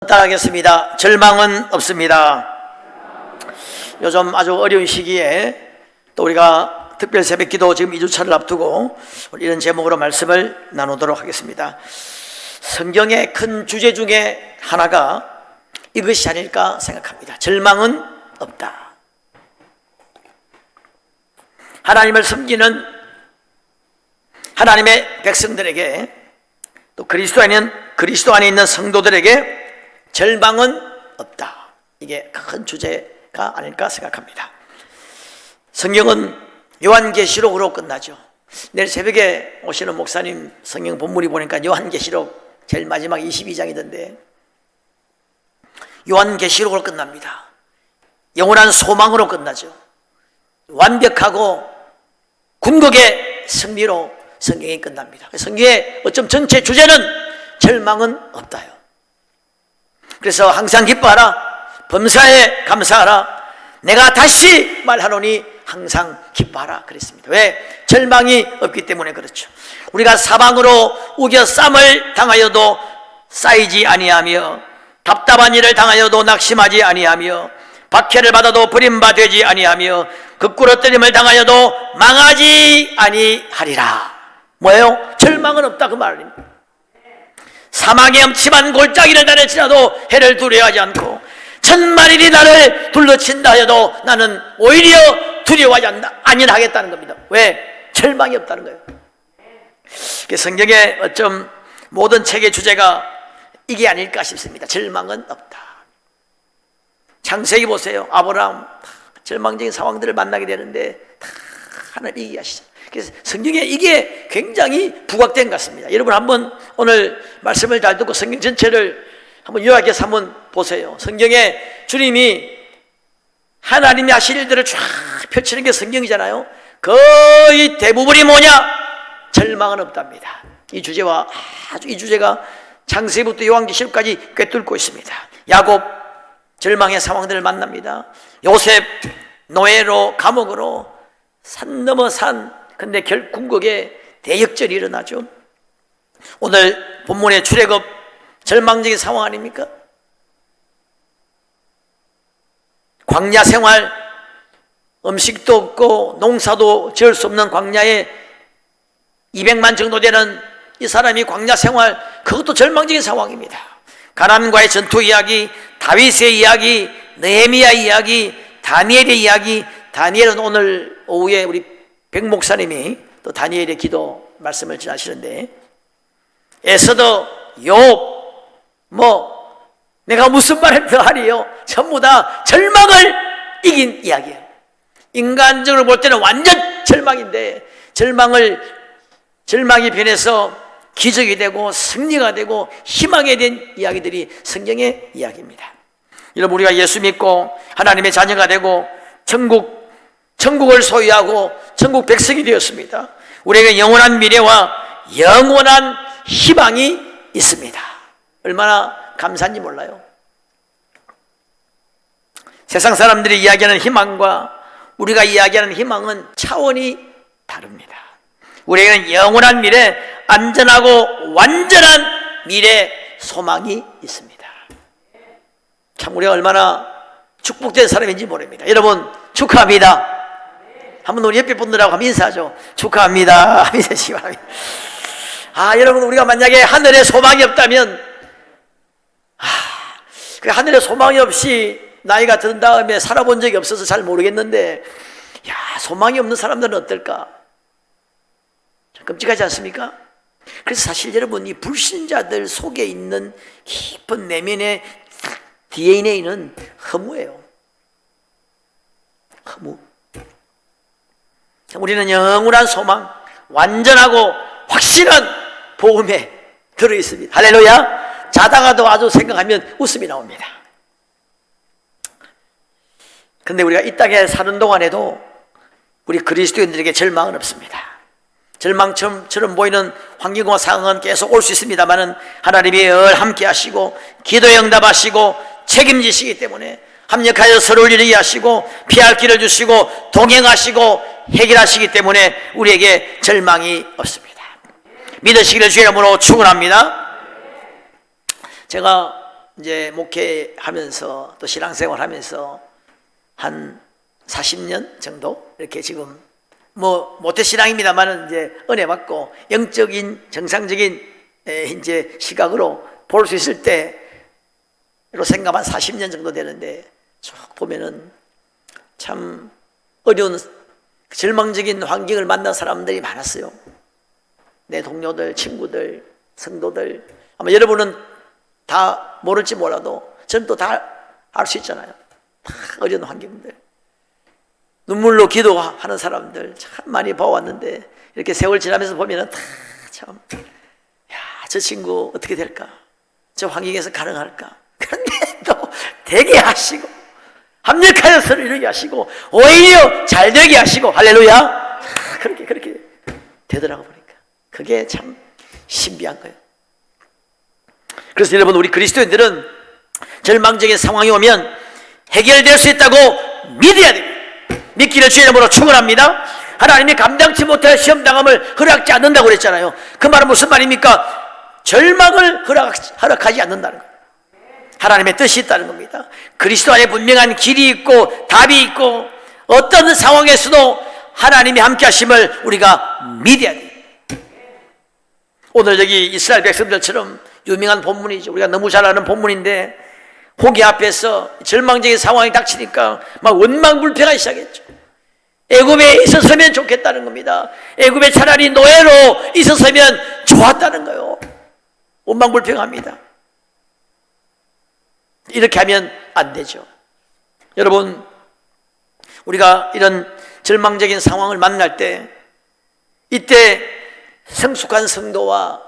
따라하겠습니다. 절망은 없습니다. 요즘 아주 어려운 시기에 또 우리가 특별 새벽기도 지금 2주차를 앞두고 이런 제목으로 말씀을 나누도록 하겠습니다. 성경의 큰 주제 중에 하나가 이것이 아닐까 생각합니다. 절망은 없다. 하나님을 섬기는 하나님의 백성들에게 또 그리스도 안에 있는 성도들에게 절망은 없다. 이게 큰 주제가 아닐까 생각합니다. 성경은 요한계시록으로 끝나죠. 내일 새벽에 오시는 목사님 성경 본문이 보니까 요한계시록 제일 마지막 22장이던데 요한계시록으로 끝납니다. 영원한 소망으로 끝나죠. 완벽하고 궁극의 승리로 성경이 끝납니다. 성경의 어쩜 전체 주제는 절망은 없다요. 그래서 항상 기뻐하라, 범사에 감사하라, 내가 다시 말하노니 항상 기뻐하라 그랬습니다. 왜? 절망이 없기 때문에 그렇죠. 우리가 사방으로 우겨쌈을 당하여도 쌓이지 아니하며 답답한 일을 당하여도 낙심하지 아니하며 박해를 받아도 버림받지 아니하며 극구러뜨림을 당하여도 망하지 아니하리라. 뭐예요? 절망은 없다 그 말입니다. 사망의 엄침한 골짜기를 다닐지라도 해를 두려워하지 않고 천만일이 나를 둘러친다 하여도 나는 오히려 두려워하지 아니하겠다는 겁니다. 왜? 절망이 없다는 거예요. 성경의 어쩜 모든 책의 주제가 이게 아닐까 싶습니다. 절망은 없다. 창세기 보세요. 아브라함 절망적인 상황들을 만나게 되는데 다 하나님 얘기하시죠. 그래서 성경에 이게 굉장히 부각된 것 같습니다. 여러분 한번 오늘 말씀을 잘 듣고 성경 전체를 한번 요약해서 한번 보세요. 성경에 주님이 하나님이 하실 일들을 쫙 펼치는 게 성경이잖아요. 거의 대부분이 뭐냐? 절망은 없답니다. 이 주제와 아주 이 주제가 창세기부터 요한계시록까지 꿰뚫고 있습니다. 야곱 절망의 상황들을 만납니다. 요셉 노예로 감옥으로 산 넘어 산, 근데 궁극에 대역전이 일어나죠. 오늘 본문의 출애굽 절망적인 상황 아닙니까? 광야 생활, 음식도 없고 농사도 지을 수 없는 광야에 200만 정도 되는 이 사람이 광야 생활, 그것도 절망적인 상황입니다. 가나안과의 전투 이야기, 다윗의 이야기, 느헤미야 이야기, 다니엘의 이야기. 다니엘은 오늘 오후에 우리 백 목사님이 또 다니엘의 기도 말씀을 전하시는데 에서더, 욥, 내가 무슨 말을 더 하리요? 전부 다 절망을 이긴 이야기예요. 인간적으로 볼 때는 완전 절망인데 절망이 변해서 기적이 되고 승리가 되고 희망에 된 이야기들이 성경의 이야기입니다. 여러분 우리가 예수 믿고 하나님의 자녀가 되고 천국을 소유하고 천국 백성이 되었습니다. 우리에게 영원한 미래와 영원한 희망이 있습니다. 얼마나 감사한지 몰라요. 세상 사람들이 이야기하는 희망과 우리가 이야기하는 희망은 차원이 다릅니다. 우리에게는 영원한 미래, 안전하고 완전한 미래 소망이 있습니다. 참 우리가 얼마나 축복된 사람인지 모릅니다. 여러분 축하합니다. 한번 우리 옆에 분들하고 한번 인사하죠. 축하합니다. 인사하시기 바랍니다. 여러분 우리가 만약에 하늘에 소망이 없다면 그 하늘에 소망이 없이 나이가 든 다음에 살아본 적이 없어서 잘 모르겠는데 소망이 없는 사람들은 어떨까? 끔찍하지 않습니까? 그래서 사실 여러분 이 불신자들 속에 있는 깊은 내면의 DNA는 허무예요. 허무. 우리는 영원한 소망, 완전하고 확실한 복음에 들어있습니다. 할렐루야. 자다가도 아주 생각하면 웃음이 나옵니다. 그런데 우리가 이 땅에 사는 동안에도 우리 그리스도인들에게 절망은 없습니다. 절망처럼 보이는 환경과 상황은 계속 올 수 있습니다만 하나님이 늘 함께 하시고 기도에 응답하시고 책임지시기 때문에 합력하여 서로를 이루게 하시고 피할 길을 주시고 동행하시고 해결하시기 때문에 우리에게 절망이 없습니다. 믿으시기를 주의 이름으로 축원합니다. 제가 이제 목회하면서 또 신앙생활하면서 한 40년 정도 이렇게 지금 뭐 모태신앙입니다만은 이제 은혜 받고 영적인 정상적인 이제 시각으로 볼 수 있을 때로 생각하면 40년 정도 되는데 쭉 보면은 참 어려운 절망적인 환경을 만난 사람들이 많았어요. 내 동료들, 친구들, 성도들. 아마 여러분은 다 모를지 몰라도 저는 또 다 알 수 있잖아요. 다 어려운 환경들. 눈물로 기도하는 사람들 참 많이 봐왔는데 이렇게 세월 지나면서 보면은 다 참, 야, 저 친구 어떻게 될까? 저 환경에서 가능할까? 그런데 또 되게 하시고 합력하여서 이루게 하시고 오히려 잘 되게 하시고 할렐루야. 그렇게 되더라고 보니까 그게 참 신비한 거예요. 그래서 여러분 우리 그리스도인들은 절망적인 상황이 오면 해결될 수 있다고 믿어야 됩니다. 믿기를 주의 이름으로 축원합니다. 하나님이 감당치 못할 시험당함을 허락하지 않는다고 그랬잖아요. 그 말은 무슨 말입니까? 절망을 허락하지 않는다는 거예요. 하나님의 뜻이 있다는 겁니다. 그리스도 안에 분명한 길이 있고 답이 있고 어떤 상황에서도 하나님이 함께 하심을 우리가 믿어야 돼요. 오늘 여기 이스라엘 백성들처럼 유명한 본문이죠. 우리가 너무 잘 아는 본문인데 홍해 앞에서 절망적인 상황이 닥치니까 막 원망불평하기 시작했죠. 애굽에 있었으면 좋겠다는 겁니다. 애굽에 차라리 노예로 있었으면 좋았다는 거예요. 원망불평합니다. 이렇게 하면 안 되죠. 여러분 우리가 이런 절망적인 상황을 만날 때 이때 성숙한 성도와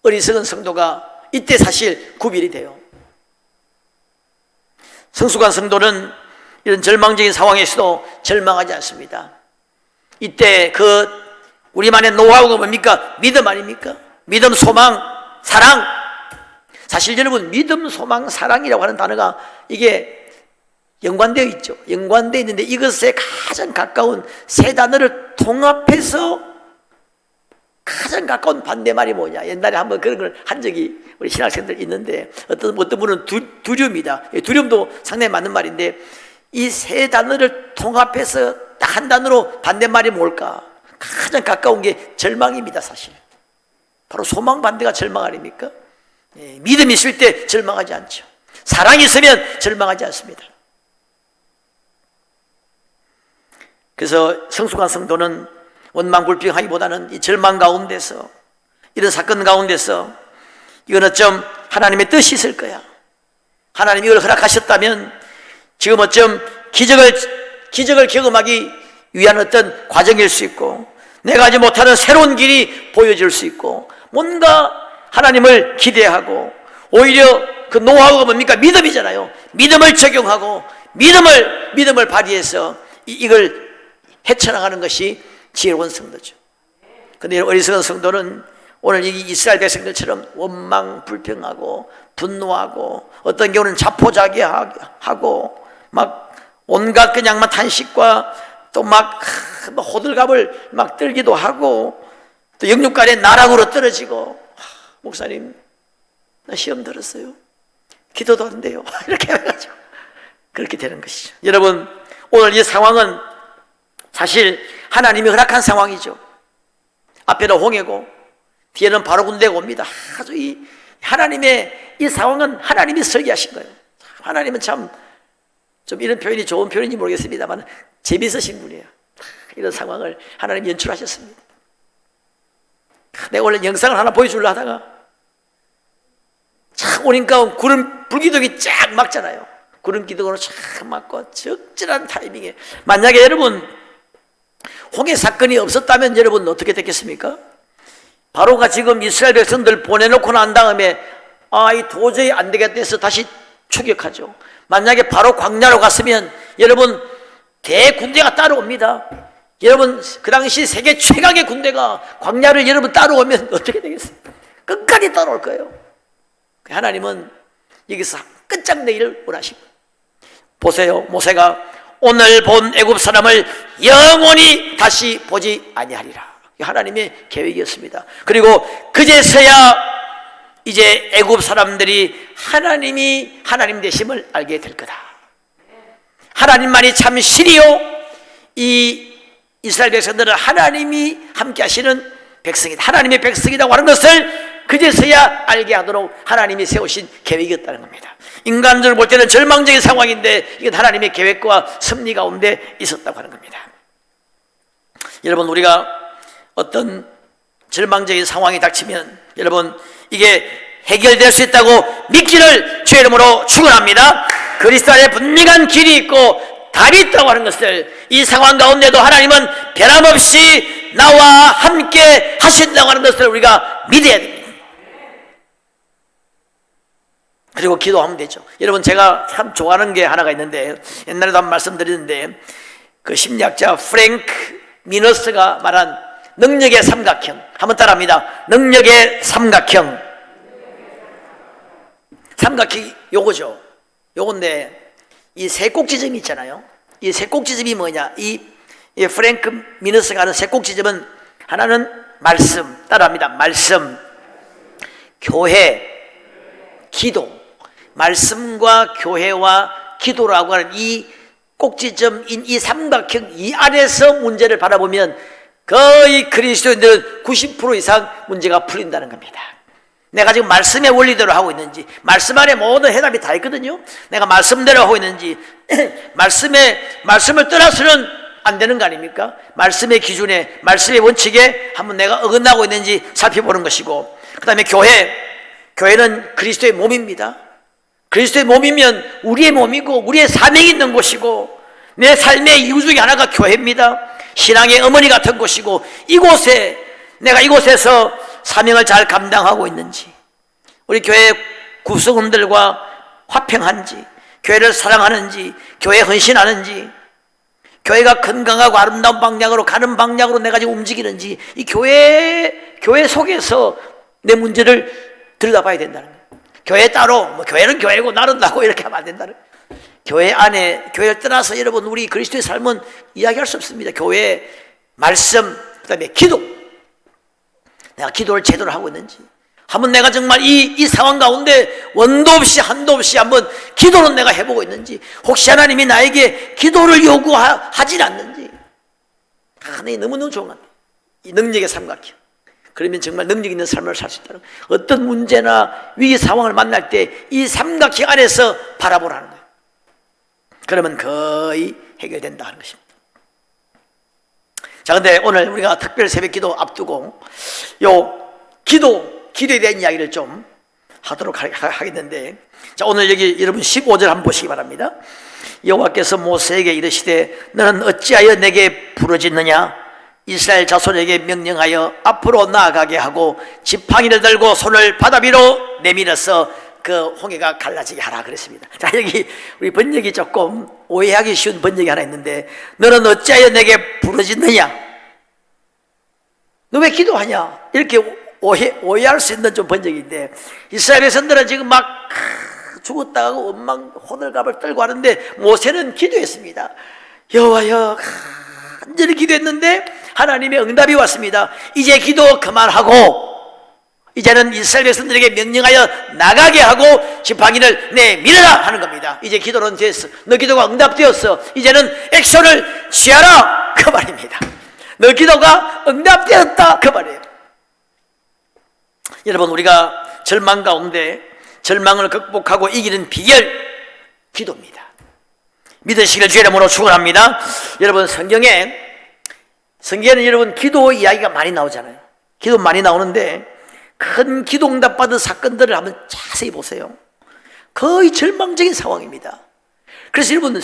어리석은 성도가 이때 사실 구별이 돼요. 성숙한 성도는 이런 절망적인 상황에서도 절망하지 않습니다. 이때 우리만의 노하우가 뭡니까? 믿음 아닙니까? 믿음, 소망, 사랑. 사실 여러분 믿음, 소망, 사랑이라고 하는 단어가 이게 연관되어 있죠. 연관되어 있는데 이것에 가장 가까운 세 단어를 통합해서 가장 가까운 반대말이 뭐냐? 옛날에 한번 그런 걸 한 적이 우리 신학생들 있는데 어떤 분은 두려움이다. 두려움도 상당히 맞는 말인데 이 세 단어를 통합해서 딱 한 단어로 반대말이 뭘까? 가장 가까운 게 절망입니다. 사실 바로 소망 반대가 절망 아닙니까? 믿음이 있을 때 절망하지 않죠. 사랑이 있으면 절망하지 않습니다. 그래서 성숙한 성도는 원망불평하기보다는 이 절망 가운데서 이런 사건 가운데서 이건 어쩜 하나님의 뜻이 있을 거야. 하나님이 이걸 허락하셨다면 지금 어쩜 기적을 경험하기 위한 어떤 과정일 수 있고 내가 하지 못하는 새로운 길이 보여질 수 있고 뭔가 하나님을 기대하고 오히려 그 노하우가 뭡니까? 믿음이잖아요. 믿음을 적용하고 믿음을 발휘해서 이걸 헤쳐나가는 것이 지혜로운 성도죠. 그런데 어리석은 성도는 오늘 이 이스라엘 백성들처럼 원망불평하고 분노하고 어떤 경우는 자포자기하고 막 온갖 그냥 막 탄식과 또 막 호들갑을 막 떨기도 하고 또 영육간에 나락으로 떨어지고 목사님 나 시험 들었어요. 기도도 안 돼요. 이렇게 해가지고 그렇게 되는 것이죠. 여러분 오늘 이 상황은 사실 하나님이 허락한 상황이죠. 앞에는 홍해고 뒤에는 바로 군대가 옵니다. 아주 이 하나님의 이 상황은 하나님이 설계하신 거예요. 하나님은 참 좀 이런 표현이 좋은 표현인지 모르겠습니다만 재미있으신 분이에요. 이런 상황을 하나님이 연출하셨습니다. 내가 원래 영상을 하나 보여주려 하다가 참 오니까 구름 불기둥이 쫙 막잖아요. 구름 기둥으로 쫙 막고 적절한 타이밍에 만약에 여러분 홍해 사건이 없었다면 여러분 어떻게 됐겠습니까? 바로가 지금 이스라엘 백성들 보내놓고 난 다음에 이 도저히 안 되겠다 해서 다시 추격하죠. 만약에 바로 광야로 갔으면 여러분 대군대가 따라옵니다. 여러분 그 당시 세계 최강의 군대가 광야를 여러분 따라오면 어떻게 되겠습니까? 끝까지 따라올 거예요. 하나님은 여기서 끝장내기를 원하시고 보세요. 모세가 오늘 본 애굽 사람을 영원히 다시 보지 아니하리라. 하나님의 계획이었습니다. 그리고 그제서야 이제 애굽 사람들이 하나님이 하나님 되심을 알게 될 거다. 하나님만이 참 신이요, 이 이스라엘 백성들은 하나님이 함께 하시는 백성이다, 하나님의 백성이라고 하는 것을 그제서야 알게 하도록 하나님이 세우신 계획이었다는 겁니다. 인간적으로 볼 때는 절망적인 상황인데 이건 하나님의 계획과 섭리 가운데 있었다고 하는 겁니다. 여러분, 우리가 어떤 절망적인 상황이 닥치면 여러분, 이게 해결될 수 있다고 믿기를 주의 이름으로 축원합니다. 그리스도 안에 분명한 길이 있고 답이 있다고 하는 것을, 이 상황 가운데도 하나님은 변함없이 나와 함께 하신다고 하는 것을 우리가 믿어야 됩니다. 그리고 기도하면 되죠. 여러분, 제가 참 좋아하는 게 하나가 있는데, 옛날에도 한번 말씀드렸는데, 그 심리학자 프랭크 미너스가 말한 능력의 삼각형, 한번 따라합니다. 능력의 삼각형. 삼각형이 요거죠. 요건데, 이 세 꼭지점이 있잖아요. 이 세 꼭지점이 뭐냐? 이 프랭크 미너스가 하는 세 꼭지점은, 하나는 말씀, 따라합니다. 말씀, 교회, 기도. 말씀과 교회와 기도라고 하는 이 꼭지점인 이 삼각형, 이 안에서 문제를 바라보면 거의 그리스도인들은 90% 이상 문제가 풀린다는 겁니다. 내가 지금 말씀의 원리대로 하고 있는지, 말씀 안에 모든 해답이 다 있거든요. 내가 말씀대로 하고 있는지, 말씀을 떠나서는 안 되는 거 아닙니까? 말씀의 기준에, 말씀의 원칙에 한번 내가 어긋나고 있는지 살펴보는 것이고, 그 다음에 교회는 그리스도의 몸입니다. 그리스도의 몸이면 우리의 몸이고 우리의 사명이 있는 곳이고, 내 삶의 이유 중에 하나가 교회입니다. 신앙의 어머니 같은 곳이고, 내가 이곳에서 사명을 잘 감당하고 있는지, 우리 교회 구성원들과 화평한지, 교회를 사랑하는지, 교회에 헌신하는지, 교회가 건강하고 아름다운 방향으로 가는 방향으로 내가 지금 움직이는지, 이 교회 속에서 내 문제를 들여다봐야 된다는 거예요. 교회 따로, 교회는 교회고 나는 나고 이렇게 하면 안 된다는 거예요. 교회 안에, 교회를 떠나서 여러분, 우리 그리스도의 삶은 이야기할 수 없습니다. 교회, 말씀, 그 다음에 기도. 내가 기도를 제대로 하고 있는지, 한번 내가 정말 이 상황 가운데 원도 없이 한도 없이 한번 기도는 내가 해보고 있는지, 혹시 하나님이 나에게 기도를 요구하진 않는지. 하나님이 너무너무 좋은 것 같아요. 이 능력의 삼각형. 그러면 정말 능력 있는 삶을 살 수 있다는 거예요. 어떤 문제나 위기 상황을 만날 때 이 삼각형 안에서 바라보라는 거예요. 그러면 거의 해결된다 하는 것입니다. 자, 근데 오늘 우리가 특별 새벽 기도 앞두고 기도에 대한 이야기를 좀 하도록 하겠는데, 자, 오늘 여기 여러분 15절 한번 보시기 바랍니다. 여호와께서 모세에게 이르시되 너는 어찌하여 내게 부르짖느냐? 이스라엘 자손에게 명령하여 앞으로 나아가게 하고 지팡이를 들고 손을 바다 위로 내밀어서 그 홍해가 갈라지게 하라 그랬습니다. 자, 여기 우리 번역이 조금 오해하기 쉬운 번역이 하나 있는데, 너는 어찌하여 내게 부르짖느냐? 너 왜 기도하냐? 이렇게 오해할 수 있는 좀 번역인데, 이스라엘 백성들은 지금 막 죽었다 하고 원망 호들갑을 떨고 하는데, 모세는 기도했습니다. 여호와여, 간절히 기도했는데 하나님의 응답이 왔습니다. 이제 기도 그만하고 이제는 이스라엘 백성들에게 명령하여 나가게 하고 지팡이를 내밀어라 하는 겁니다. 이제 기도는 됐어. 너 기도가 응답되었어. 이제는 액션을 취하라 그 말입니다. 너 기도가 응답되었다 그 말이에요. 여러분, 우리가 절망 가운데 절망을 극복하고 이기는 비결, 기도입니다. 믿으시길 주의 이름으로 축원합니다. 여러분, 성경에는 여러분 기도 이야기가 많이 나오잖아요. 기도 많이 나오는데 큰 기도 응답 받은 사건들을 한번 자세히 보세요. 거의 절망적인 상황입니다. 그래서 여러분,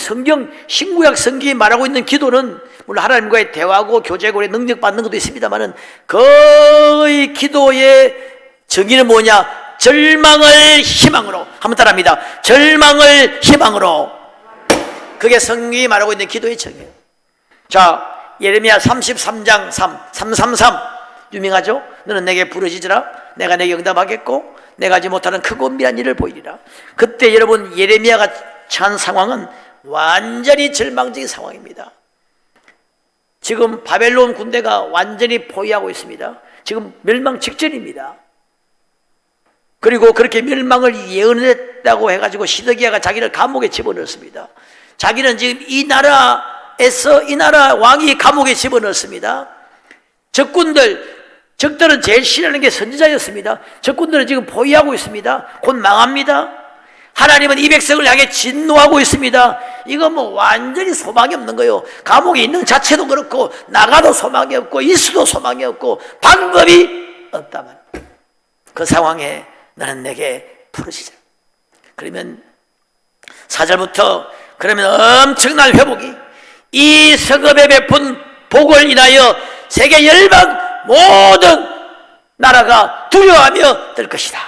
신구약 성경이 말하고 있는 기도는 물론 하나님과의 대화고 교제고 능력 받는 것도 있습니다만은 거의 기도의 정의는 뭐냐? 절망을 희망으로. 한번 따라합니다. 절망을 희망으로. 그게 성경이 말하고 있는 기도의 정의예요. 자, 예레미야 33장 333 유명하죠? 너는 내게 부르짖으라. 내가 내게 응답하겠고 내가 하지 못하는 크고 은밀한 일을 보이리라. 그때 여러분, 예레미야가 처한 상황은 완전히 절망적인 상황입니다. 지금 바벨론 군대가 완전히 포위하고 있습니다. 지금 멸망 직전입니다. 그리고 그렇게 멸망을 예언했다고 해가지고 시드기야가 자기를 감옥에 집어넣었습니다. 자기는 지금 이 나라 왕이 감옥에 집어넣었습니다. 적들은 제일 싫어하는 게 선지자였습니다. 적군들은 지금 포위하고 있습니다. 곧 망합니다. 하나님은 이 백성을 향해 진노하고 있습니다. 이거 뭐 완전히 소망이 없는 거예요. 감옥에 있는 자체도 그렇고 나가도 소망이 없고 있어도 소망이 없고 방법이 없다만 그 상황에 나는 내게 부르시자. 그러면 4절부터 그러면 엄청난 회복이 이 성읍에 베푼 복을 인하여 세계 열방 모든 나라가 두려워하며 들 것이다.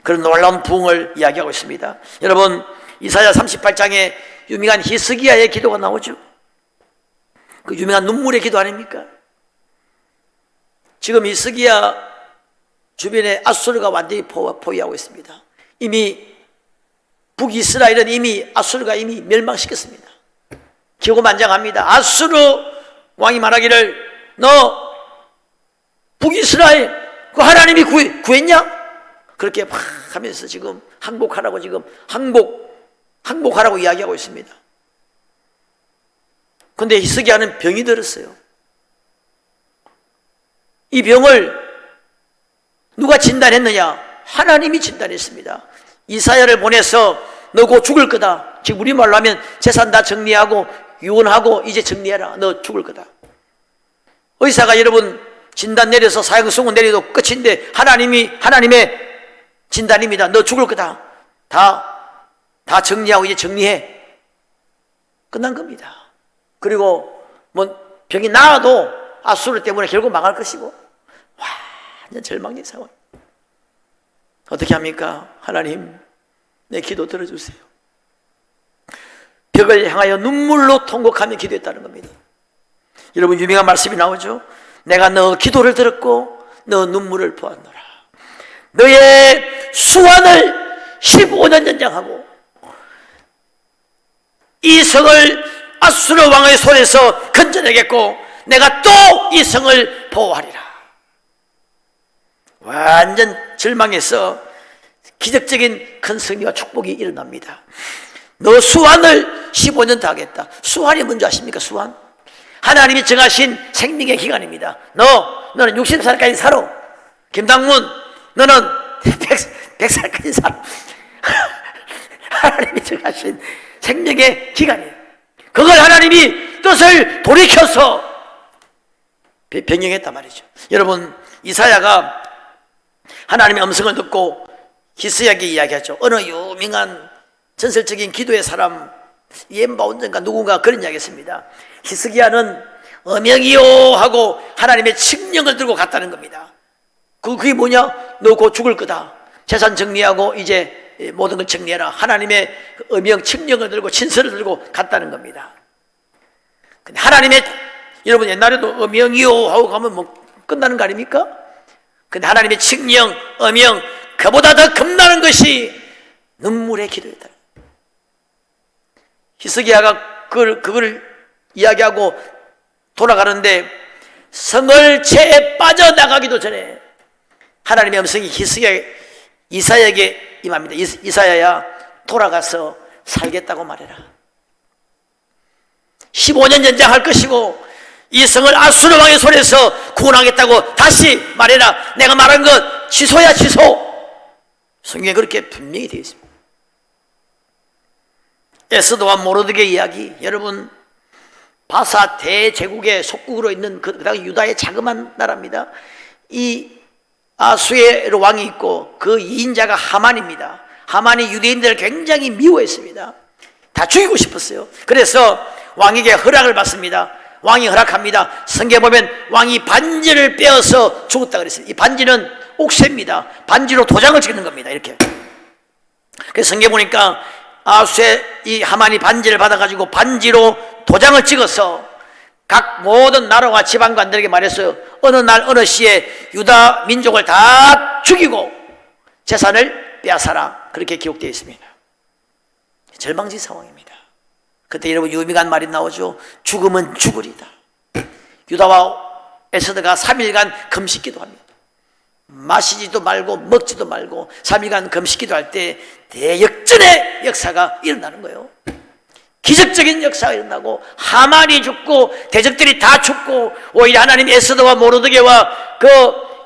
그런 놀라운 부흥을 이야기하고 있습니다. 여러분, 이사야 38장에 유명한 히스기야의 기도가 나오죠. 그 유명한 눈물의 기도 아닙니까? 지금 히스기야 주변에 아수르가 완전히 포위하고 있습니다. 이미 북이스라엘은 이미 아수르가 이미 멸망시켰습니다. 기고만장합니다. 아수르 왕이 말하기를 너 북이스라엘 그 하나님이 구했냐? 그렇게 막 하면서 지금 항복하라고 지금 항복하라고 이야기하고 있습니다. 그런데 히스기야는 병이 들었어요. 이 병을 누가 진단했느냐? 하나님이 진단했습니다. 이사야를 보내서 너 곧 죽을 거다. 지금 우리말로 하면 재산 다 정리하고 유언하고 이제 정리해라. 너 죽을 거다. 의사가 여러분 진단 내려서 사형수은 내려도 끝인데 하나님의 진단입니다. 너 죽을 거다. 다 정리하고 이제 정리해. 끝난 겁니다. 그리고 뭐 병이 나아도 아수르 때문에 결국 망할 것이고 완전 절망의 상황. 어떻게 합니까? 하나님 내 기도 들어주세요. 벽을 향하여 눈물로 통곡하며 기도했다는 겁니다. 여러분 유명한 말씀이 나오죠. 내가 너 기도를 들었고 너 눈물을 보았노라. 너의 수완을 15년 연장하고 이 성을 아수르 왕의 손에서 건져내겠고 내가 또 이 성을 보호하리라. 완전 절망해서 기적적인 큰 승리와 축복이 일어납니다. 너 수완을 15년 더 하겠다. 수완이 뭔지 아십니까? 수완? 하나님이 정하신 생명의 기간입니다. 너는 60살까지 살아. 김당문 너는 100살까지 살아. 하나님이 정하신 생명의 기간이에요. 그걸 하나님이 뜻을 돌이켜서 변경했단 말이죠. 여러분 이사야가 하나님의 음성을 듣고 히스기야에게 이야기하죠. 어느 유명한 전설적인 기도의 사람 옌바운전가 누군가 그런 이야기했습니다. 히스기야는 어명이요 하고 하나님의 칙령을 들고 갔다는 겁니다. 그게 뭐냐? 너 곧 죽을 거다. 재산 정리하고 이제 모든 걸 정리해라. 하나님의 어명 칙령을 들고 친서를 들고 갔다는 겁니다. 근데 하나님의 여러분 옛날에도 어명이요 하고 가면 뭐 끝나는 거 아닙니까? 근데 하나님의 칙령, 어명 그보다 더 겁나는 것이 눈물의 기도였다. 히스기야가 그걸 이야기하고 돌아가는데 성을 채 빠져나가기도 전에 하나님의 음성이 이사야에게 임합니다. 이사야야 돌아가서 살겠다고 말해라. 15년 연장할 것이고 이 성을 아수르 왕의 손에서 구원하겠다고 다시 말해라. 내가 말한 것 취소야 취소. 성경에 그렇게 분명히 되어 있습니다. 에스더와 모르드게 이야기. 여러분 바사 대제국의 속국으로 있는 그 당시 유다의 자그마한 나라입니다. 이 아수에르 왕이 있고 그 2인자가 하만입니다. 하만이 유대인들을 굉장히 미워했습니다. 다 죽이고 싶었어요. 그래서 왕에게 허락을 받습니다. 왕이 허락합니다. 성경에 보면 왕이 반지를 빼어서 죽었다 그랬어요. 이 반지는 옥새입니다. 반지로 도장을 찍는 겁니다. 이렇게. 그래서 성경에 보니까 이 하만이 반지를 받아가지고 반지로 도장을 찍어서 각 모든 나라와 지방관들에게 말했어요. 어느 날 어느 시에 유다 민족을 다 죽이고 재산을 빼앗아라. 그렇게 기록되어 있습니다. 절망지 상황입니다. 그때 여러분 유명한 말이 나오죠. 죽음은 죽으리다. 유다와 에스더가 3일간 금식기도 합니다. 마시지도 말고 먹지도 말고 3일간 금식기도 할 때 대역전의 역사가 일어나는 거예요. 기적적인 역사가 일어나고 하만이 죽고 대적들이 다 죽고 오히려 하나님이 에스더와 모르드게와 그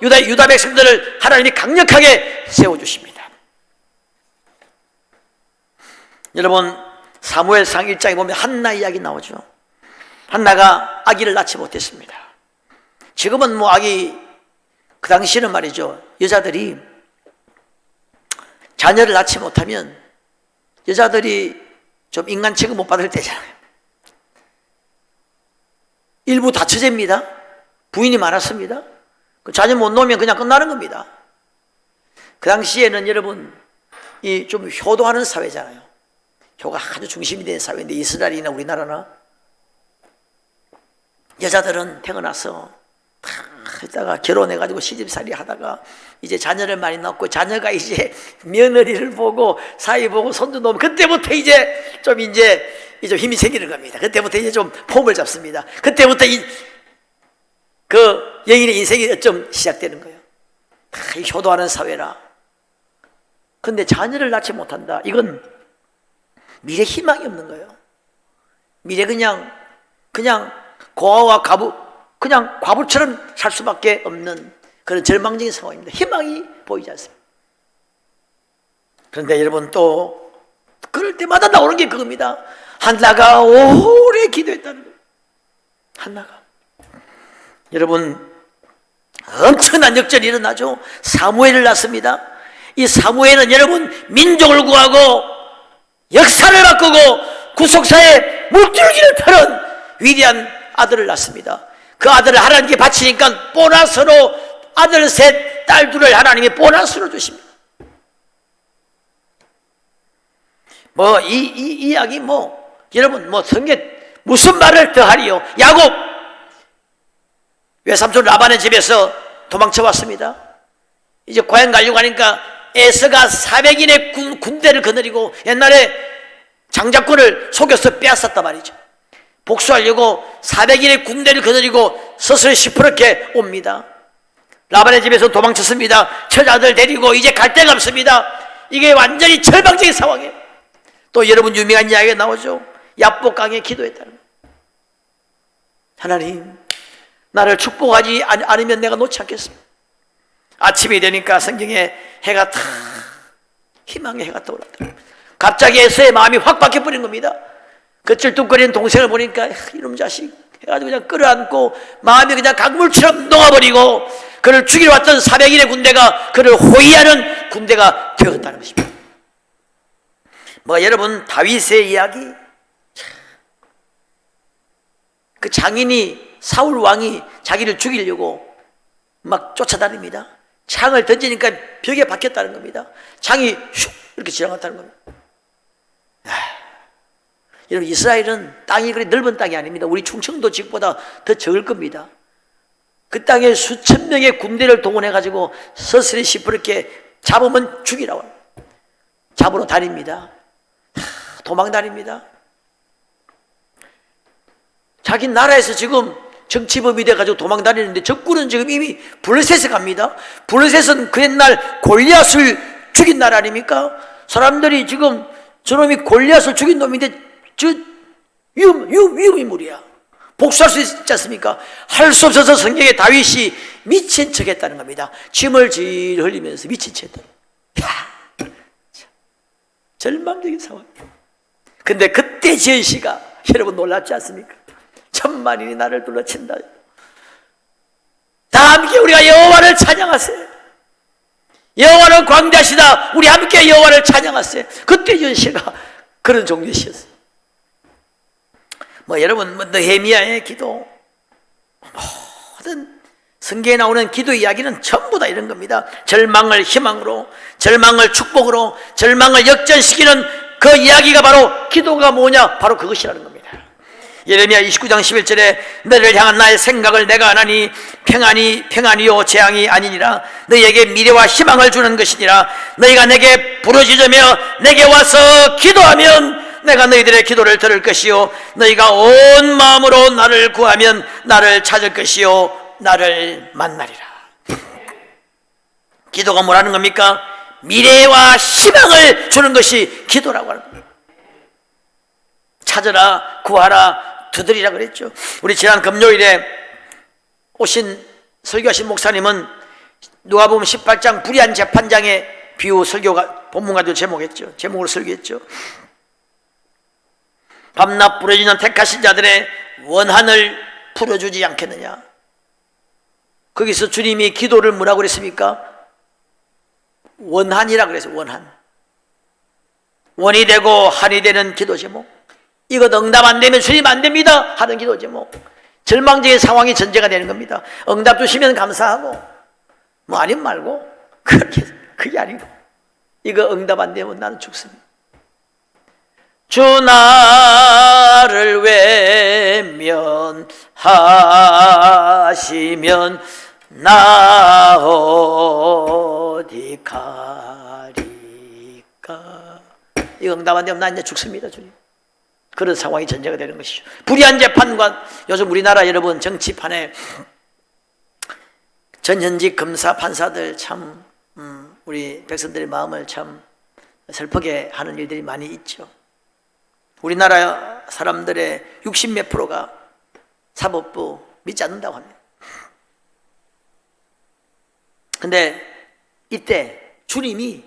유다 백성들을 하나님이 강력하게 세워주십니다. 여러분 사무엘상 1장에 보면 한나 이야기 나오죠. 한나가 아기를 낳지 못했습니다. 지금은 뭐 아기, 그 당시에는 말이죠, 여자들이 자녀를 낳지 못하면 여자들이 좀 인간 취급 못 받을 때잖아요. 일부 다처제입니다. 부인이 많았습니다. 그 자녀 못 놓으면 그냥 끝나는 겁니다. 그 당시에는 여러분 이 좀 효도하는 사회잖아요. 효가 아주 중심이 된 사회인데 이스라엘이나 우리나라나 여자들은 태어나서 다 했다가 결혼해가지고 시집살이 하다가 이제 자녀를 많이 낳고 자녀가 이제 며느리를 보고 사위 보고 손주 놓으면 그때부터 이제 좀 힘이 생기는 겁니다. 그때부터 이제 좀 폼을 잡습니다. 그때부터 그 여인의 인생이 좀 시작되는 거예요. 다 효도하는 사회라. 근데 자녀를 낳지 못한다. 이건 미래 희망이 없는 거예요. 미래 그냥 고아와 과부, 그냥 과부처럼 살 수밖에 없는 그런 절망적인 상황입니다. 희망이 보이지 않습니다. 그런데 여러분 또 그럴 때마다 나오는 게 그겁니다. 한나가 오래 기도했다는 거예요. 한나가. 여러분 엄청난 역전이 일어나죠. 사무엘을 낳습니다. 이 사무엘은 여러분 민족을 구하고 역사를 바꾸고 구속사의 물줄기를 펴는 위대한 아들을 낳습니다. 그 아들을 하나님께 바치니까 보너스로 아들 셋, 딸 둘을 하나님이 보너스로 주십니다. 뭐 이 이야기 여러분 성경 무슨 말을 더하리요. 야곱 외삼촌 라반의 집에서 도망쳐 왔습니다. 이제 고향 가려고 하니까 에서가 400인의 군대를 거느리고 옛날에 장자권을 속여서 빼앗았단 말이죠. 복수하려고 400인의 군대를 거느리고 서서히 시퍼렇게 옵니다. 라반의 집에서 도망쳤습니다. 처자들 데리고 이제 갈 데가 없습니다. 이게 완전히 절망적인 상황이에요. 또 여러분 유명한 이야기가 나오죠. 야복강에 기도했다는 거예요. 하나님 나를 축복하지 않으면 내가 놓지 않겠습니다. 아침이 되니까 성경에 해가 탁, 희망의 해가 떠올랐다. 갑자기 에서의 마음이 확 바뀌어버린 겁니다. 그 쩔뚝거리는 동생을 보니까 이놈 자식 해가지고 그냥 끌어안고 마음이 그냥 강물처럼 녹아버리고 그를 죽이러 왔던 400인의 군대가 그를 호위하는 군대가 되었다는 것입니다. 여러분 다윗의 이야기, 그 장인이 사울 왕이 자기를 죽이려고 막 쫓아다닙니다. 창을 던지니까 벽에 박혔다는 겁니다. 창이 슉 이렇게 지나갔다는 겁니다. 여러분 이스라엘은 땅이 그리 넓은 땅이 아닙니다. 우리 충청도 지역보다 더 적을 겁니다. 그 땅에 수천 명의 군대를 동원해가지고 서슬이 시퍼렇게 잡으면 죽이라고 잡으러 다닙니다. 도망 다닙니다. 자기 나라에서 지금 정치범이 돼가지고 도망 다니는데 적군은 지금 이미 블레셋에 갑니다. 블레셋은 그 옛날 골리앗을 죽인 나라 아닙니까? 사람들이 지금 저놈이 골리앗을 죽인 놈인데 저 위험인물이야. 복수할 수 있지 않습니까? 할 수 없어서 성경에 다윗이 미친 척 했다는 겁니다. 침을 질 흘리면서 미친 척 했다. 절망적인 상황. 근데 그때 지은 시가 여러분 놀랍지 않습니까? 천만인이 나를 둘러친다. 다 함께 우리가 여호와를 찬양하세요. 여호와는 광대하시다. 우리 함께 여호와를 찬양하세요. 그때 지은 시가 그런 종류의 시였어요. 여러분 느헤미야의 기도, 모든 성경에 나오는 기도 이야기는 전부 다 이런 겁니다. 절망을 희망으로, 절망을 축복으로, 절망을 역전시키는 그 이야기가 바로 기도가 뭐냐? 바로 그것이라는 겁니다. 예레미야 29장 11절에 너를 향한 나의 생각을 내가 아나니 평안이요 재앙이 아니니라. 너희에게 미래와 희망을 주는 것이니라. 너희가 내게 부르짖으며 내게 와서 기도하면 내가 너희들의 기도를 들을 것이요 너희가 온 마음으로 나를 구하면 나를 찾을 것이요 나를 만나리라. 기도가 뭐라는 겁니까? 미래와 희망을 주는 것이 기도라고 하는 겁니다. 찾으라, 구하라, 두드리라 그랬죠. 우리 지난 금요일에 오신 설교하신 목사님은 누가복음 18장 불의한 재판장의 비유 설교가 본문과도 제목으로 설교했죠. 밤낮 부러지는 택하신 자들의 원한을 풀어주지 않겠느냐. 거기서 주님이 기도를 뭐라고 그랬습니까? 원한이라 그랬어요. 원한. 원이 되고 한이 되는 기도 제목. 이거 응답 안 되면 주님 안 됩니다 하는 기도 제목. 절망적인 상황이 전제가 되는 겁니다. 응답 주시면 감사하고 뭐 아니면 말고, 그게 아니고 이거 응답 안 되면 나는 죽습니다. 주 나를 외면하시면 나 어디 가리까. 이 응답 안 되면 나 이제 죽습니다, 주님. 그런 상황이 전제가 되는 것이죠. 불의한 재판관. 요즘 우리나라 여러분 정치판에 전현직 검사 판사들 참 우리 백성들의 마음을 참 슬프게 하는 일들이 많이 있죠. 우리나라 사람들의 60몇 프로가 사법부 믿지 않는다고 합니다. 근데 이때 주님이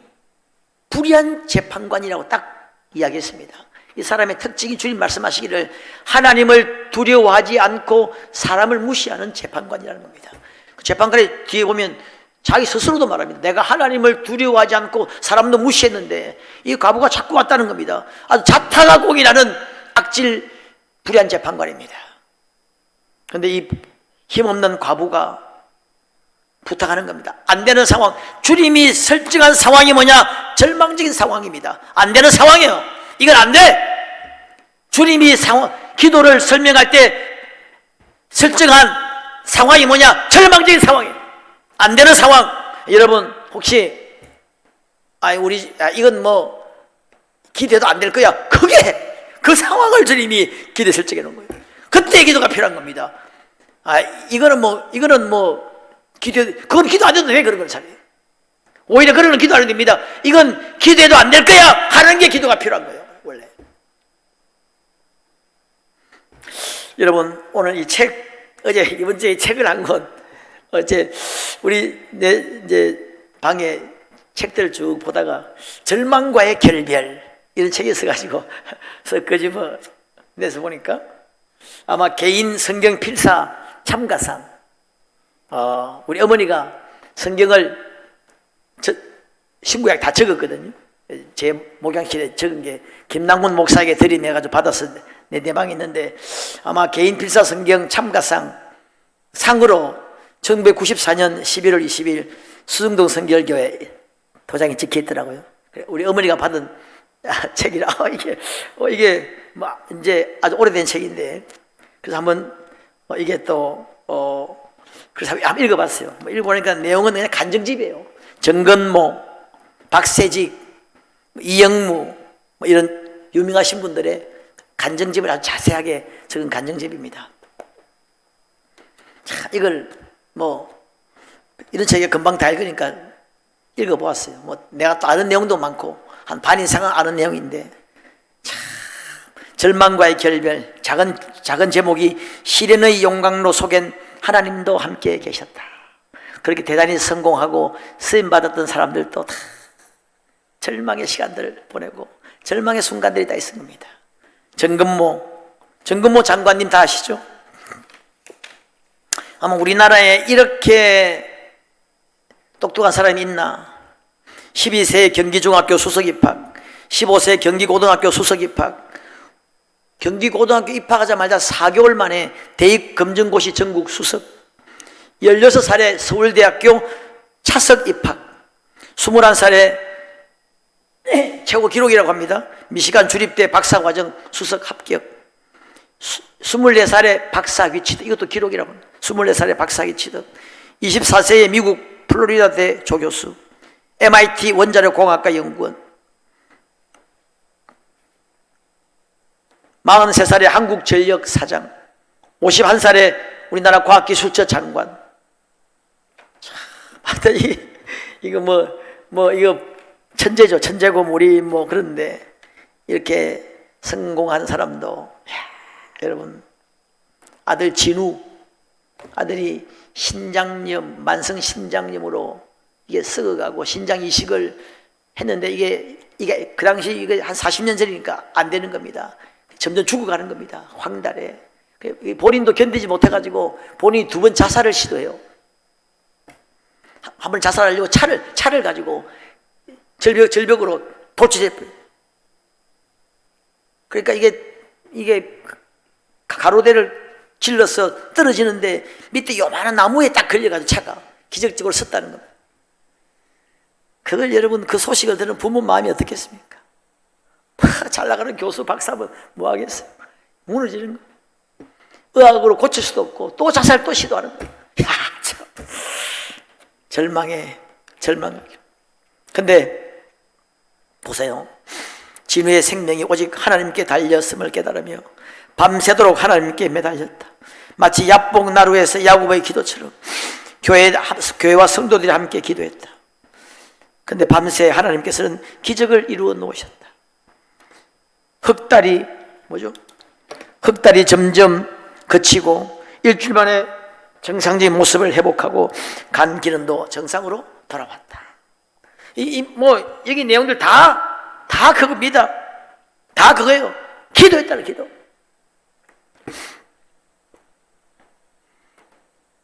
불의한 재판관이라고 딱 이야기했습니다. 이 사람의 특징이 주님 말씀하시기를 하나님을 두려워하지 않고 사람을 무시하는 재판관이라는 겁니다. 그 재판관의 뒤에 보면 자기 스스로도 말합니다. 내가 하나님을 두려워하지 않고 사람도 무시했는데 이 과부가 자꾸 왔다는 겁니다. 아주 자타가 공인하는 악질 불의한 재판관입니다. 그런데 이 힘없는 과부가 부탁하는 겁니다. 안 되는 상황. 주님이 설정한 상황이 뭐냐? 절망적인 상황입니다. 안 되는 상황이에요. 이건 안 돼. 주님이 기도를 설명할 때 설정한 상황이 뭐냐? 절망적인 상황이에요. 안 되는 상황. 여러분 혹시 이건 뭐 기도해도 안 될 거야. 그 상황을 주님이 기도에 설정해 놓은 거예요. 그때 기도가 필요한 겁니다. 이거는 그건 기도 안 해도 돼. 그런 건 사실 오히려 그런 건 기도 안 해도 됩니다. 이건 기도해도 안 될 거야 하는 게 기도가 필요한 거예요, 원래. 여러분 오늘 이 책, 어제 이번 주에 책을 한 권, 어제 우리 이제 방에 책들 쭉 보다가 절망과의 결별 이런 책이 있어가지고 끄집어 내서 보니까 아마 개인 성경 필사 참가상, 우리 어머니가 성경을 신구약 다 적었거든요. 제 목양실에 적은 게 김남훈 목사에게 들이내가지고 받아서 내 방에 있는데 아마 개인 필사 성경 참가상 상으로 1994년 11월 20일 수중동 성결교회 도장이 찍혀 있더라고요. 우리 어머니가 받은 책이라 이게 이제 아주 오래된 책인데 그래서 한번 이게 또 그래서 한번 읽어봤어요. 읽어보니까 내용은 그냥 간증집이에요. 정건모, 박세직, 이영무 이런 유명하신 분들의 간증집을 아주 자세하게 적은 간증집입니다. 자, 이걸 이런 책이 금방 다 읽으니까 읽어보았어요. 내가 또 아는 내용도 많고 한 반 이상은 아는 내용인데 참 절망과의 결별, 작은 제목이 시련의 용광로 속엔 하나님도 함께 계셨다. 그렇게 대단히 성공하고 쓰임받았던 사람들도 다 절망의 시간들을 보내고 절망의 순간들이 다 있은 겁니다. 정근모 장관님 다 아시죠? 아마 우리나라에 이렇게 똑똑한 사람이 있나? 12세 경기중학교 수석 입학, 15세 경기고등학교 수석 입학, 경기고등학교 입학하자마자 4개월 만에 대입검정고시 전국 수석, 16살에 서울대학교 차석 입학, 21살에 최고 기록이라고 합니다. 미시간 주립대 박사과정 수석 합격, 24살에 박사학위 취득, 이것도 기록이라고 합니다. 24살에 박사학위 취득, 24세에 미국 플로리다대 조교수, MIT 원자력공학과 연구원, 43살에 한국전력 사장, 51살에 우리나라 과학기술처 장관. 봤더니 이거 이거 천재죠. 천재고 우리 그런데 이렇게 성공한 사람도, 여러분, 아들 진우, 아들이 신장염, 만성 신장염으로 이게 썩어가고 신장 이식을 했는데 이게 그 당시 이게 한 40년 전이니까 안 되는 겁니다. 점점 죽어가는 겁니다. 황달에. 본인도 견디지 못해가지고 본인이 2번 자살을 시도해요. 한 번 자살하려고 차를 가지고 절벽으로 도취해버려요. 그러니까 이게 가로대를 질러서 떨어지는데 밑에 요만한 나무에 딱 걸려가지고 차가 기적적으로 섰다는 겁니다. 그걸 여러분, 그 소식을 들은 부모 마음이 어떻겠습니까? 잘 나가는 교수 박사면 뭐 하겠어요? 무너지는 거예요. 의학으로 고칠 수도 없고 또 자살 또 시도하는 거예요. 야, 참. 절망해. 근데 보세요. 진우의 생명이 오직 하나님께 달렸음을 깨달으며 밤새도록 하나님께 매달렸다. 마치 야복 나루에서 야곱의 기도처럼 교회와 성도들이 함께 기도했다. 근데 밤새 하나님께서는 기적을 이루어 놓으셨다. 흑달이 점점 그치고 일주일 만에 정상적인 모습을 회복하고 간 기능도 정상으로 돌아왔다. 여기 내용들 다 그겁니다. 다 그거예요. 기도했다는 기도.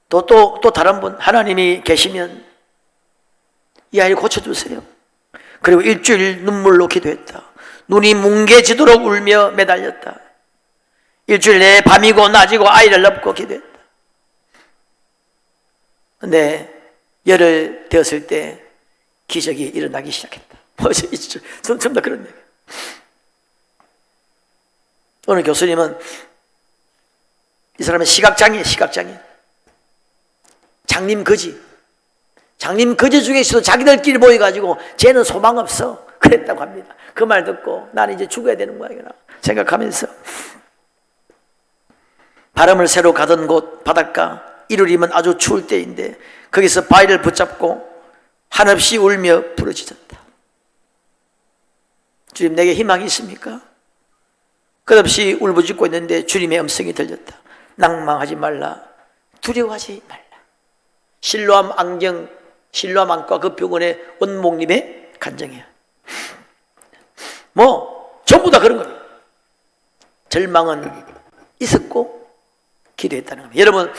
또 다른 분, 하나님이 계시면 이 아이를 고쳐주세요. 그리고 일주일 눈물로 기도했다. 눈이 뭉개지도록 울며 매달렸다. 일주일 내에 밤이고 낮이고 아이를 업고 기도했다. 근데 열흘 되었을 때 기적이 일어나기 시작했다. 전부 다 그런 얘기예요. 오늘 교수님은 이 사람은 시각장애예요. 장님 거지 중에서도 자기들끼리 모여가지고 쟤는 소망 없어 그랬다고 합니다. 그 말 듣고 나는 이제 죽어야 되는 거야 생각하면서 바람을 새로 가던 곳 바닷가, 이르리면 아주 추울 때인데 거기서 바위를 붙잡고 한없이 울며 부르짖었다. 주님, 내게 희망이 있습니까? 끝없이 울부짖고 있는데 주님의 음성이 들렸다. 낭망하지 말라, 두려워하지 말라. 실로암 안과 그 병원의 원목님의 간증이야. 전부 다 그런 겁니다. 절망은 있었고 기도했다는 겁니다. 여러분,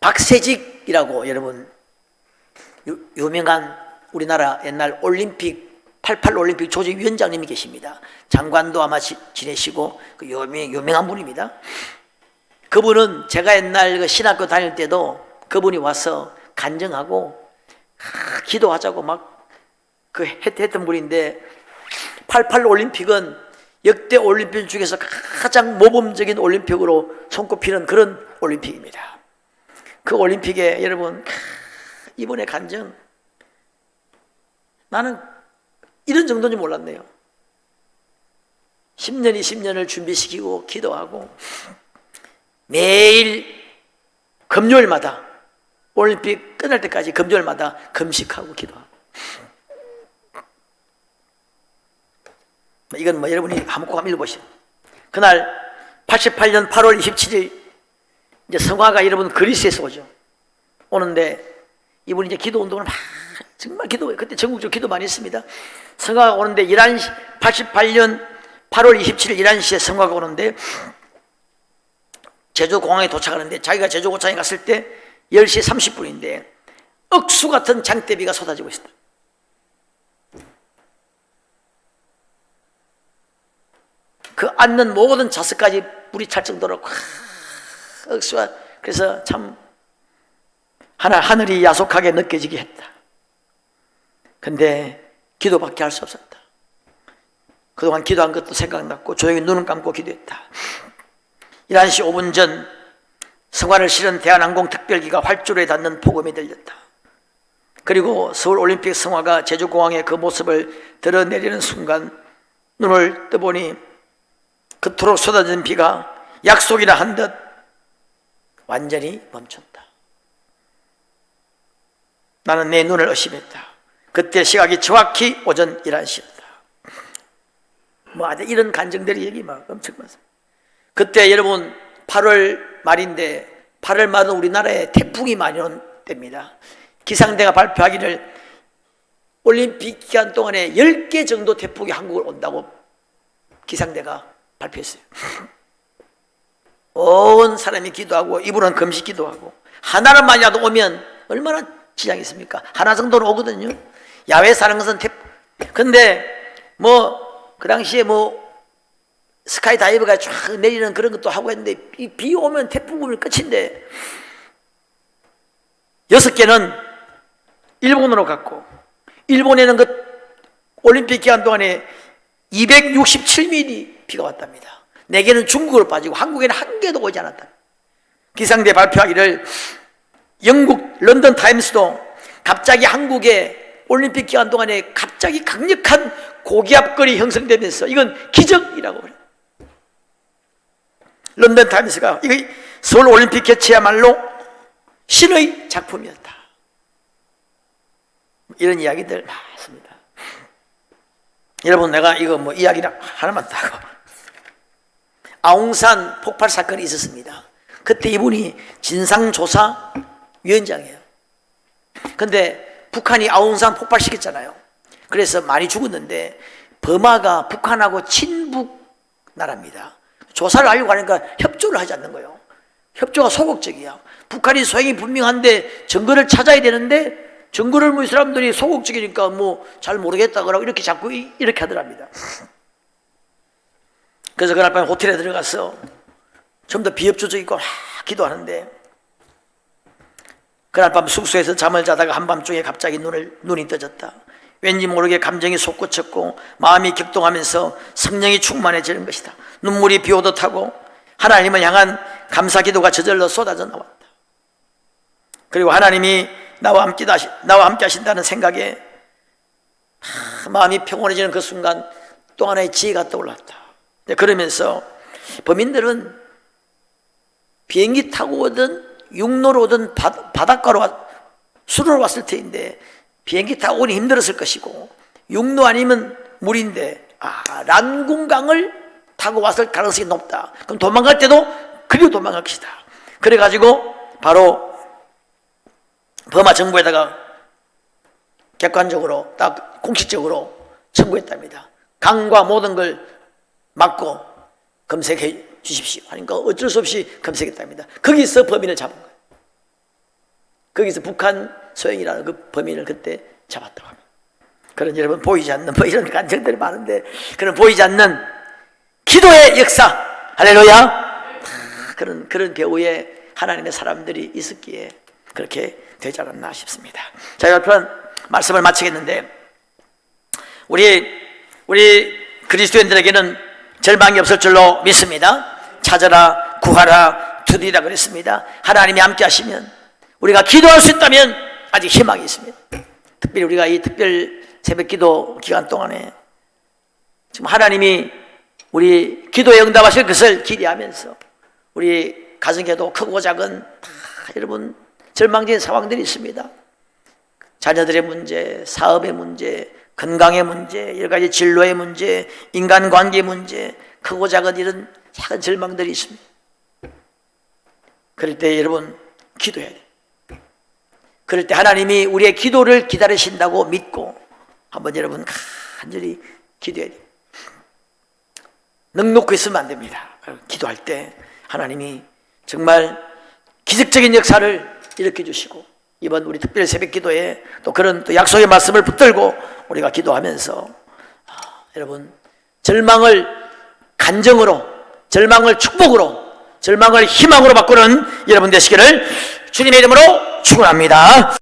박세직이라고 여러분 유명한 우리나라 옛날 올림픽 88 올림픽 조직위원장님이 계십니다. 장관도 아마 지내시고 그 유명한 분입니다. 그분은 제가 옛날 그 신학교 다닐 때도 그분이 와서 간증하고 기도하자고 막 했던 분인데 88 올림픽은 역대 올림픽 중에서 가장 모범적인 올림픽으로 손꼽히는 그런 올림픽입니다. 그 올림픽에 여러분 이번에 간증, 나는 이런 정도인지 몰랐네요. 10년을 준비시키고 기도하고 매일 금요일마다 올림픽 끝날 때까지 금요일마다 금식하고 기도하고. 이건 여러분이 한번 읽어보시죠. 그날 88년 8월 27일 이제 성화가 여러분 그리스에서 오는데 이분이 이제 기도 운동을 정말 기도해요. 그때 전국적으로 기도 많이 했습니다. 성화가 오는데 11시, 88년 8월 27일 11시에 성화가 오는데 제주공항에 도착하는데 자기가 제주공항에 갔을 때 10시 30분인데 억수 같은 장대비가 쏟아지고 있었다. 그 앉는 모든 좌석까지 물이 찰 정도로 억수가, 그래서 참 하늘이 야속하게 느껴지게 했다. 근데 기도밖에 할 수 없었다. 그동안 기도한 것도 생각났고 조용히 눈을 감고 기도했다. 11시 5분 전 성화를 실은 대한항공 특별기가 활주로에 닿는 폭음이 들렸다. 그리고 서울올림픽 성화가 제주공항의 그 모습을 드러내리는 순간 눈을 떠보니 그토록 쏟아진 비가 약속이나 한 듯 완전히 멈췄다. 나는 내 눈을 의심했다. 그때 시각이 정확히 오전 11시였다. 이런 간증들이 얘기 막 엄청 많습니다. 그때 여러분 8월 말인데 8월 말은 우리나라에 태풍이 많이 온 때입니다. 기상대가 발표하기를 올림픽 기간 동안에 10개 정도 태풍이 한국을 온다고 기상대가 발표했어요. 온 사람이 기도하고 이분은 금식 기도하고 하나만이라도 오면 얼마나 지장이 있습니까? 하나 정도는 오거든요. 야외 사는 것은 태풍. 근데 그 당시에 스카이 다이버가 쫙 내리는 그런 것도 하고 했는데 비 오면 태풍 오면 끝인데 6개는 일본으로 갔고 일본에는 그 올림픽 기간 동안에 267mm 비가 왔답니다. 4개는 중국으로 빠지고 한국에는 1개도 오지 않았다. 기상대 발표하기를 영국 런던 타임스도 갑자기 한국에 올림픽 기간 동안에 갑자기 강력한 고기압거리 형성되면서 이건 기적이라고 그래요. 런던 타임스가 이거 서울 올림픽 개최야말로 신의 작품이었다. 이런 이야기들 많습니다. 여러분, 내가 이거 이야기를 하나만 더 하고, 아웅산 폭발 사건이 있었습니다. 그때 이분이 진상조사위원장이에요. 근데 북한이 아웅산 폭발시켰잖아요. 그래서 많이 죽었는데 버마가 북한하고 친북 나라입니다. 조사를 하려고 하니까 협조를 하지 않는 거예요. 협조가 소극적이야. 북한이 소행이 분명한데 증거를 찾아야 되는데 증거를 이 사람들이 소극적이니까 잘 모르겠다 그러고 이렇게 자꾸 이렇게 하더랍니다. 그래서 그날 밤에 호텔에 들어가서 좀 더 비협조적이고 기도하는데 그날 밤 숙소에서 잠을 자다가 한밤중에 갑자기 눈이 떠졌다. 왠지 모르게 감정이 솟구쳤고 마음이 격동하면서 성령이 충만해지는 것이다. 눈물이 비오듯 하고 하나님을 향한 감사 기도가 저절로 쏟아져 나왔다. 그리고 하나님이 나와 함께 하신다는 생각에 마음이 평온해지는 그 순간 또 하나의 지혜가 떠올랐다. 그러면서 범인들은 비행기 타고 오든 육로로 오든 바닷가로 수로로 왔을 테인데 비행기 타고 오니 힘들었을 것이고 육로 아니면 물인데 란궁강을 타고 왔을 가능성이 높다. 그럼 도망갈 때도 그리로 도망갈 것이다. 그래가지고 바로 버마 정부에다가 객관적으로 딱 공식적으로 청구했답니다. 강과 모든 걸 막고 검색해 주십시오. 그러니까 어쩔 수 없이 검색했답니다. 거기서 범인을 잡은 거예요. 거기서 북한 소행이라는 그 범인을 그때 잡았다고 합니다. 그런 여러분 보이지 않는 이런 간증들이 많은데 그런 보이지 않는 기도의 역사, 할렐루야. 그런 배후에 하나님의 사람들이 있었기에 그렇게 되지 않았나 싶습니다. 자, 여러분 말씀을 마치겠는데 우리 그리스도인들에게는 절망이 없을 줄로 믿습니다. 찾아라, 구하라, 두드리라 그랬습니다. 하나님이 함께 하시면 우리가 기도할 수 있다면 아직 희망이 있습니다. 특별히 우리가 이 특별 새벽 기도 기간 동안에 지금 하나님이 우리 기도에 응답하실 것을 기대하면서 우리 가정에도 크고 작은 다 여러분 절망적인 상황들이 있습니다. 자녀들의 문제, 사업의 문제, 건강의 문제, 여러 가지 진로의 문제, 인간관계 문제, 크고 작은 이런 작은 절망들이 있습니다. 그럴 때 여러분 기도해야 돼요. 그럴 때 하나님이 우리의 기도를 기다리신다고 믿고 한번 여러분 간절히 기도해야 돼요. 넉놓고 있으면 안 됩니다. 기도할 때 하나님이 정말 기적적인 역사를 일으켜 주시고 이번 우리 특별 새벽 기도에 또 그런 또 약속의 말씀을 붙들고 우리가 기도하면서 여러분 절망을 간정으로, 절망을 축복으로, 절망을 희망으로 바꾸는 여러분 되시기를 주님의 이름으로 축원합니다.